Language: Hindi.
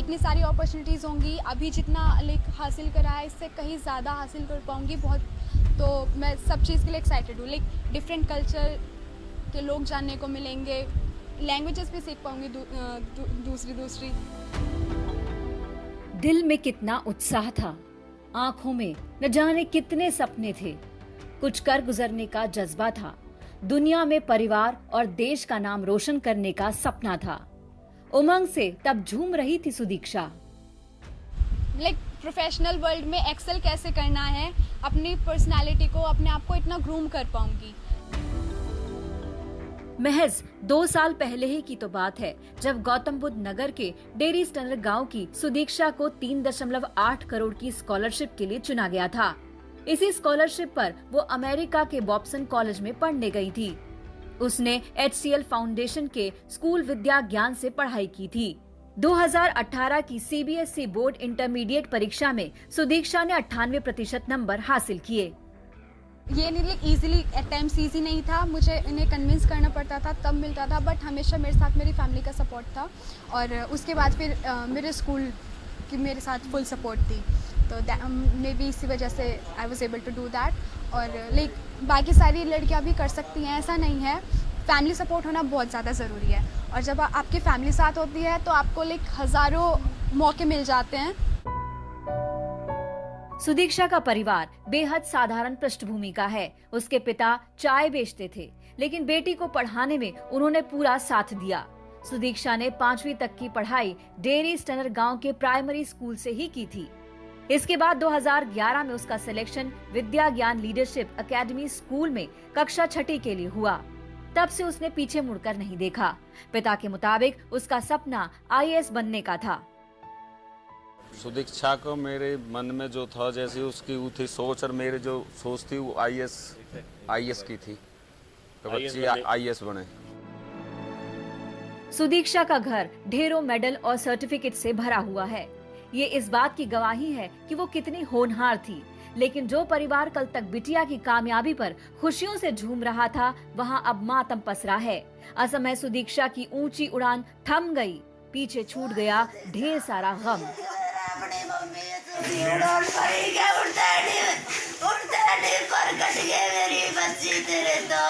इतनी सारी अपॉर्चुनिटीज़ होंगी, अभी जितना लाइक हासिल करा है इससे कहीं ज़्यादा हासिल कर पाऊँगी बहुत। तो मैं सब चीज़ के लिए एक्साइटेड हूँ। लाइक डिफरेंट कल्चर के लोग जानने को मिलेंगे, लैंग्वेजेस भी सीख पाऊँगी दूसरी दूसरी। दिल में कितना उत्साह था, आंखों में न जाने कितने सपने थे, कुछ कर गुजरने का जज्बा था, दुनिया में परिवार और देश का नाम रोशन करने का सपना था। उमंग से तब झूम रही थी सुदीक्षा। लाइक प्रोफेशनल वर्ल्ड में एक्सेल कैसे करना है, अपनी पर्सनालिटी को, अपने आप को इतना ग्रूम कर पाऊंगी। महज 2 साल पहले ही की तो बात है जब गौतम बुद्ध नगर के डेरी स्टनर गांव की सुदीक्षा को 3.8 करोड़ की स्कॉलरशिप के लिए चुना गया था। इसी स्कॉलरशिप पर वो अमेरिका के बॉब्सन कॉलेज में पढ़ने गई थी। उसने HCL फाउंडेशन के स्कूल विद्या ज्ञान से पढ़ाई की थी। 2018 की CBSE बोर्ड इंटरमीडिएट परीक्षा में सुदीक्षा ने 98% नंबर हासिल किए। ये नहीं इजीली एट टाइम्स ईजी नहीं था, मुझे इन्हें कन्विंस करना पड़ता था तब मिलता था, बट हमेशा मेरे साथ मेरी फैमिली का सपोर्ट था। और उसके बाद फिर मेरे स्कूल की मेरे साथ फुल सपोर्ट थी, तो मे बी इसी वजह से I was able to do that. और लाइक बाकी सारी लड़कियां भी कर सकती हैं, ऐसा नहीं है। फैमिली सपोर्ट होना बहुत ज़्यादा ज़रूरी है, और जब आपकी फैमिली साथ होती है तो आपको लाइक हज़ारों मौके मिल जाते हैं। सुदीक्षा का परिवार बेहद साधारण पृष्ठभूमि का है। उसके पिता चाय बेचते थे, लेकिन बेटी को पढ़ाने में उन्होंने पूरा साथ दिया। सुदीक्षा ने 5वीं तक की पढ़ाई डेरी स्टनर गांव के प्राइमरी स्कूल से ही की थी। इसके बाद 2011 में उसका सिलेक्शन विद्या ज्ञान लीडरशिप एकेडमी स्कूल में कक्षा 6 के लिए हुआ। तब से उसने पीछे मुड़कर नहीं देखा। पिता के मुताबिक उसका सपना IAS बनने का था। सुदीक्षा को मेरे मन में जो था, जैसे उसकी वो थी सोच, और मेरी जो सोच थी वो IAS की थी, तो बच्ची IAS बने। सुदीक्षा का घर ढेरों मेडल और सर्टिफिकेट से भरा हुआ है। ये इस बात की गवाही है कि वो कितनी होनहार थी। लेकिन जो परिवार कल तक बिटिया की कामयाबी पर खुशियों से झूम रहा था, वहाँ अब मातम पसरा है। असमय सुदीक्षा की ऊंची उड़ान थम गई, पीछे छूट गया ढेर सारा गम। उड़ता नहीं पर कट गए मेरी बच्ची तेरे तो।